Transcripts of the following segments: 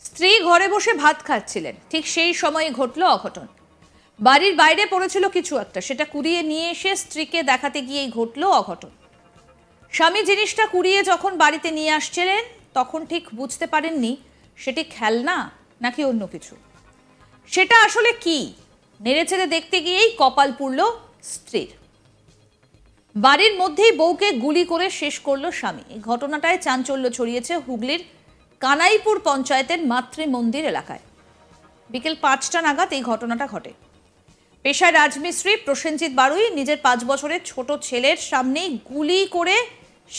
স্ত্রী ঘরে বসে ভাত খাচ্ছিলেন, ঠিক সেই সময় ঘটল অঘটন। বাড়ির বাইরে পড়েছিল কিছু একটা, সেটা কুড়িয়ে নিয়ে এসে স্ত্রীকে দেখাতে গিয়েই ঘটল অঘটন। স্বামী জিনিসটা কুড়িয়ে যখন বাড়িতে নিয়ে আসছিলেন তখন ঠিক বুঝতে পারেননি সেটি খেলনা নাকি অন্য কিছু। সেটা আসলে কি নেড়েচেড়ে দেখতে গিয়েই কপাল পুড়ল স্ত্রীর। বাড়ির মধ্যেই বউকে গুলি করে শেষ করল স্বামী। এই ঘটনাটায় চাঞ্চল্য ছড়িয়েছে হুগলির কানাইপুর পঞ্চায়েতের মাতৃমন্দির এলাকায়। বিকেল 5টা নাগাদ এই ঘটনাটা ঘটে। পেশায় রাজমিস্ত্রি প্রসেনজিৎ বারুই নিজের 5 বছরের ছোট ছেলের সামনেই গুলি করে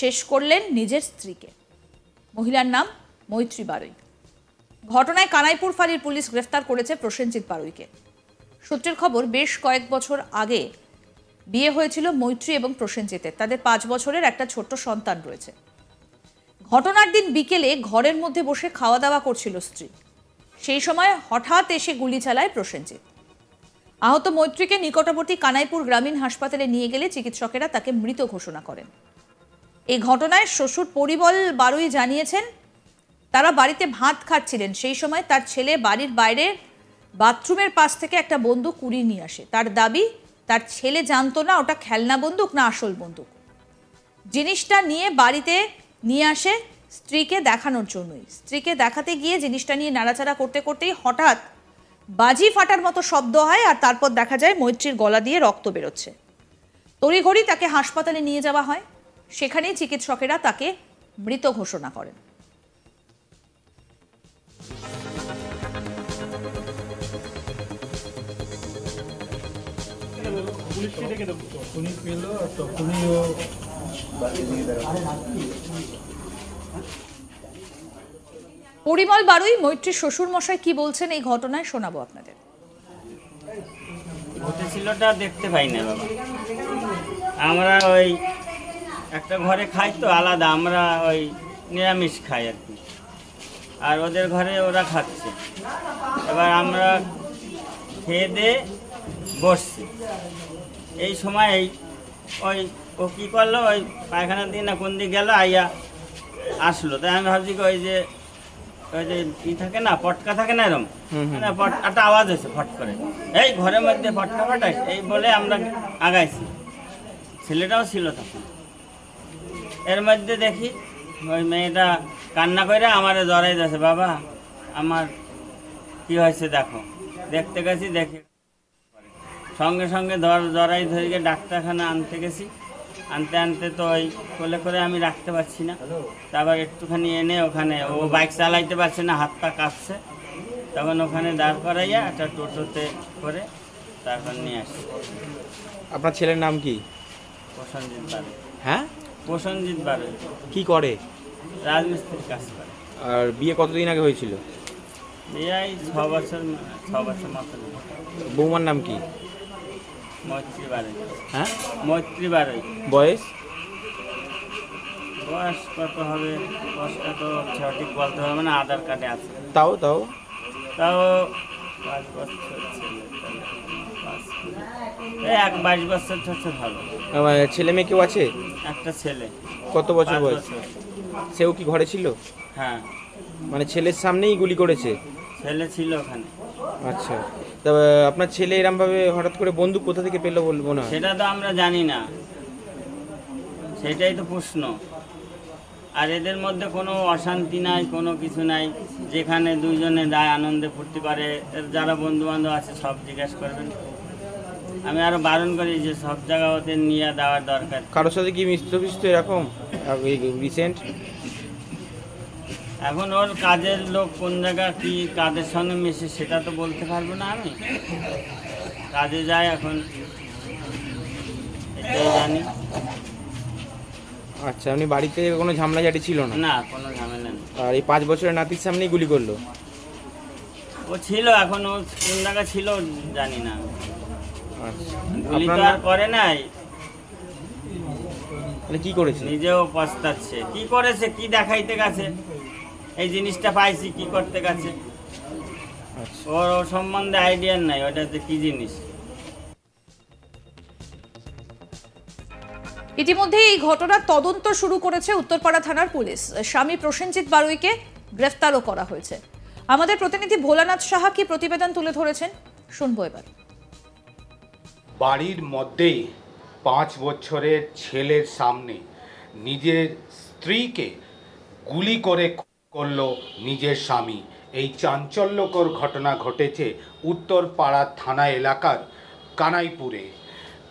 শেষ করলেন নিজের স্ত্রীকে। মহিলার নাম মৈত্রী বারুই। ঘটনায় কানাইপুর ফাঁড়ির পুলিশ গ্রেফতার করেছে প্রসেনজিৎ বারুইকে। সূত্রের খবর, বেশ কয়েক বছর আগে বিয়ে হয়েছিল মৈত্রী এবং প্রসেনজিতের। তাদের 5 বছরের একটা ছোট্ট সন্তান রয়েছে। ঘটনার দিন বিকেলে ঘরের মধ্যে বসে খাওয়া দাওয়া করছিল স্ত্রী। সেই সময় হঠাৎ এসে গুলি চালায় প্রসেনজিৎ। আহত মৈত্রীকে নিকটবর্তী কানাইপুর গ্রামীণ হাসপাতালে নিয়ে গেলে চিকিৎসকেরা তাকে মৃত ঘোষণা করেন। এই ঘটনায় শ্বশুর পরিমল বারুই জানিয়েছেন, তারা বাড়িতে ভাত খাচ্ছিলেন, সেই সময় তার ছেলে বাড়ির বাইরে বাথরুমের পাশ থেকে একটা বন্দুক কুড়িয়ে নিয়ে আসে। তার দাবি, তার ছেলে জানতো না ওটা খেলনা বন্দুক না আসল বন্দুক। জিনিসটা নিয়ে বাড়িতে নিয়ে আসে স্ত্রীকে দেখানোর জন্যই। স্ত্রীকে দেখাতে গিয়ে জিনিসটা নিয়ে নাড়াচাড়া করতে করতেই হঠাৎ বাজি ফাটার মতো শব্দ হয়, আর তারপর দেখা যায় মৈত্রীর গলা দিয়ে রক্ত বেরোচ্ছে। তড়িঘড়ি তাকে হাসপাতালে নিয়ে যাওয়া হয়। সেখানেই চিকিৎসকেরা তাকে মৃত ঘোষণা করেন। পরিমল বারুই মৈত্রীর শ্বশুর মশাই কি বলছেন এই ঘটনায় শোনাবো আপনাদের। ঘটেছিলটা দেখতে পাই না বাবা, আমরা ওই একটা ঘরে খাই তো আলাদা, আমরা ওই নিরামিষ খাই আর কি, আর ওদের ঘরে ওরা খাচ্ছে। এবার আমরা খেয়ে দিয়ে বসছি, এই সময় ওই ও কী করলো, ওই পায়খানার দিকে না কোন দিকে গেলো, আইয়া আসলো। তাই আমি ভাবছি ওই যে ই থাকে না, পটকা থাকে না, এরকম মানে একটা আওয়াজ হয়েছে ফট করে, এই ঘরের মধ্যে পটকা ফাটাই, এই বলে আমরা আগাইছি। ছেলেটাও ছিল তখন। এর মধ্যে দেখি ওই মেয়েটা কান্না করে আমার জড়াই দিয়েছে, বাবা আমার কি হয়েছে দেখো। দেখতে গেছি, দেখে সঙ্গে সঙ্গে জড়াই ধরে গিয়ে ডাক্তারখানা আনতে গেছি। আনতে আনতে তো ওই কোলে করে আমি রাখতে পারছি না। তারপর একটুখানি এনে ওখানে, ও বাইক চালাইতে পারছে না, হাত পা কাঁপছে, তখন ওখানে দাঁড় করাইয়া একটা টোটোতে করে তারপর নিয়ে আসছি। আপনার ছেলের নাম কি? প্রসেনজিৎ বারুই। হ্যাঁ, প্রসেনজিৎ বারুই। কি করে? রাজমিস্ত্রির কাজ করে। আর বিয়ে কতদিন আগে হয়েছিল? বিয়ে 6 বছর মতো। বৌমার নাম কি? মৈত্রী বারুই। হ্যাঁ, মৈত্রী বারুই। বয়স? বয়স কত হবে, বয়সটা তো সঠিক বলতে হবে না, আধার কার্ডে আছে। তাও 5 বছর ছিল, এই 22 বছর হচ্ছে ভালো। ছেলে মেয়ে কেউ আছে? একটা ছেলে। কত বছর 5 বয়স? বছর। সেও কি ঘরে ছিল? হ্যাঁ, মানে ছেলের সামনেই গুলি করেছে? ছেলে ছিল ওখানে। আচ্ছা, তা আপনার ছেলে এরমভাবে হঠাৎ করে বন্দুক কোথা থেকে পেলো বলবো না? সেটা তো আমরা জানি না, সেটাই তো প্রশ্ন। আর এদের মধ্যে কোনো অশান্তি নাই, কোনো কিছু নাই। যেখানে দুইজনে যায় আনন্দে ফুর্তি করে, যারা বন্ধু বান্ধব আছে সব জিজ্ঞাসা করবেন। আমি আরো বারণ করি যে সব জায়গা ওদের নিয়ে দেওয়ার দরকার। কারোর সাথে কি মিশ্র এরকম রিসেন্ট? এখন ওর কাজের লোক কোন জায়গা কি কাদের সঙ্গে মিশে সেটা তো বলতে পারবো না। আমি কাজে যাই এখন, এটাই জানি। আচ্ছা, আপনি বাড়িতে কোনো ঝামেলাঝাটি ছিল না? না, কোনো ঝামেলা নেই। আর এই 5 বছরের নাতির সামনেই গুলি করলো? ও ছিল, এখন ও কোন জায়গা ছিল জানি না। আচ্ছা, গুলি তো আর করে নাই, তাহলে কি করেছে? নিজেও পস্তাচ্ছে। কি করেছে, কি দেখাইতে গেছে, এই জিনিসটা পাইছি কি করতে গেছে, ওর সম্বন্ধে আইডিয়া নাই ওটা যে কি জিনিস। ইতিমধ্যে এই ঘটনার তদন্ত শুরু করেছে উত্তরপাড়া থানার পুলিশ। স্বামী প্রসেনজিৎ বারুইকে গ্রেফতারও করা হয়েছে। আমাদের প্রতিনিধি ভোলানাথ সাহা কি প্রতিবেদন তুলে ধরেছেন শুনবো এবার। বাড়ির মধ্যেই 5 বছরের ছেলের সামনে নিজের স্ত্রীকে গুলি করে করল নিজের স্বামী। এই চাঞ্চল্যকর ঘটনা ঘটেছে উত্তরপাড়া থানা এলাকার কানাইপুরে।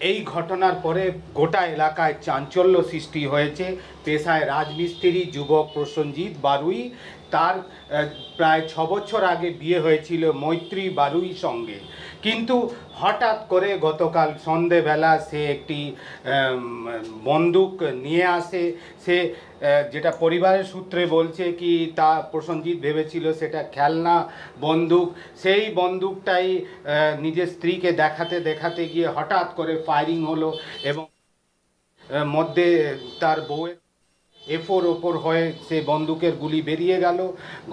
এই ঘটনার পরে গোটা এলাকায় চাঞ্চল্য সৃষ্টি হয়েছে। পেশায় রাজমিস্ত্রি যুবক প্রসেনজিৎ বারুই, তার প্রায় 6 বছর আগে বিয়ে হয়েছিল মৈত্রী বারুই সঙ্গে, কিন্তু হঠাৎ করে গতকাল সন্ধেবেলা সে একটি বন্দুক নিয়ে আসে। সে যেটা পরিবারের সূত্রে বলছে কি তা প্রসেনজিৎ ভেবেছিল সেটা খেলনা বন্দুক। সেই বন্দুকটাই নিজের স্ত্রীকে দেখাতে গিয়ে হঠাৎ করে ফায়ারিং হলো এবং মধ্যে তার বউয়ের এফোর ওপর হয়ে সে বন্দুকের গুলি বেরিয়ে গেল।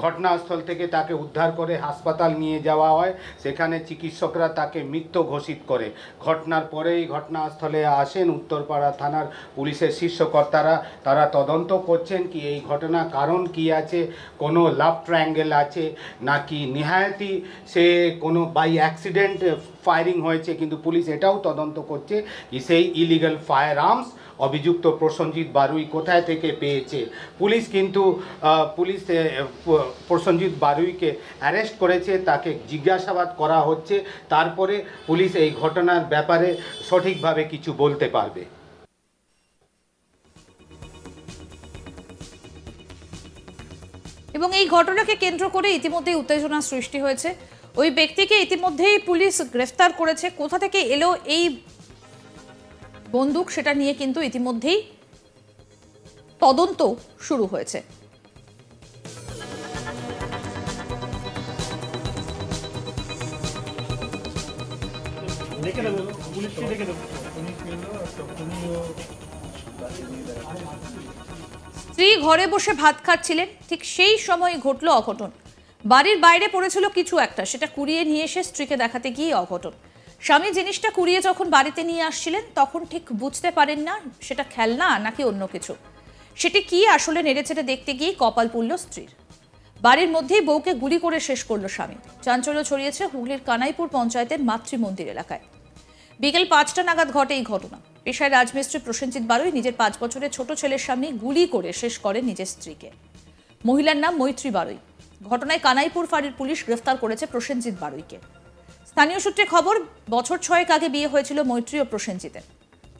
ঘটনাস্থল থেকে তাকে উদ্ধার করে হাসপাতাল নিয়ে যাওয়া হয়, সেখানে চিকিৎসকরা তাকে মৃত ঘোষিত করে। ঘটনার পরেই ঘটনাস্থলে আসেন উত্তরপাড়া থানার পুলিশের শীর্ষকর্তারা। তারা তদন্ত করছেন কি এই ঘটনা কারণ কি আছে, কোনো লাভ ট্রায়াঙ্গেল আছে নাকি নিহায়াতি সে কোনো বাই অ্যাক্সিডেন্ট ফায়ারিং হয়েছে, কিন্তু পুলিশ এটাও তদন্ত করছে কি সেই ইলিগাল ফায়ার আর্মস অভিযুক্ত প্রসেনজিৎ বারুই কোথায় থেকে পেয়েছে। পুলিশ কিন্তু প্রসেনজিৎ বারুইকে অ্যারেস্ট করেছে, তাকে জিজ্ঞাসাবাদ করা হচ্ছে, তারপরে পুলিশ এই ঘটনার ব্যাপারে সঠিকভাবে কিছু বলতে পারবে। এবং এই ঘটনাকে কেন্দ্র করে ইতিমধ্যেই উত্তেজনা সৃষ্টি হয়েছে। ওই ব্যক্তিকে ইতিমধ্যেই পুলিশ গ্রেফতার করেছে। কোথা থেকে এলো এই বন্দুক সেটা নিয়ে কিন্তু ইতিমধ্যেই তদন্ত শুরু হয়েছে। স্ত্রী ঘরে বসে ভাত খাচ্ছিলেন, ঠিক সেই সময় ঘটলো অঘটন। বাড়ির বাইরে পড়েছিল কিছু একটা, সেটা কুড়িয়ে নিয়ে এসে স্ত্রীকে দেখাতে গিয়ে অঘটন। স্বামী জিনিসটা কুড়িয়ে যখন বাড়িতে নিয়ে আসছিলেন তখন ঠিক বুঝতে পারেন না সেটা খেলনা নাকি অন্য কিছু। সেটি কি আসলে নেড়েচেড়ে দেখতে গিয়ে কপাল পুড়ল স্ত্রীর। বাড়ির মধ্যেই বউকে গুলি করে শেষ করলো স্বামী। চাঞ্চল্য ছড়িয়েছে হুগলির কানাইপুর পঞ্চায়েতের মাতৃমন্দির এলাকায়। বিকেল 5টা নাগাদ ঘটে এই ঘটনা। পেশায় রাজমিস্ত্রি প্রসেনজিৎ বারুই নিজের 5 বছরের ছোট ছেলের সামনে গুলি করে শেষ করেন নিজের স্ত্রীকে। মহিলার নাম মৈত্রী বারুই। ঘটনায় কানাইপুর ফাঁড়ির পুলিশ গ্রেফতার করেছে প্রসেনজিৎ বারুইকে। স্থানীয় সূত্রে খবর, বছর 6 আগে বিয়ে হয়েছিল মৈত্রী ও প্রসেনজিতের।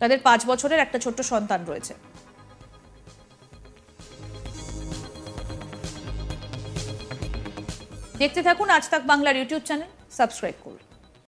তাদের 5 বছরের একটা ছোট্ট সন্তান রয়েছে। দেখতে থাকুন আজ তাক বাংলার ইউটিউব চ্যানেল, সাবস্ক্রাইব করুন।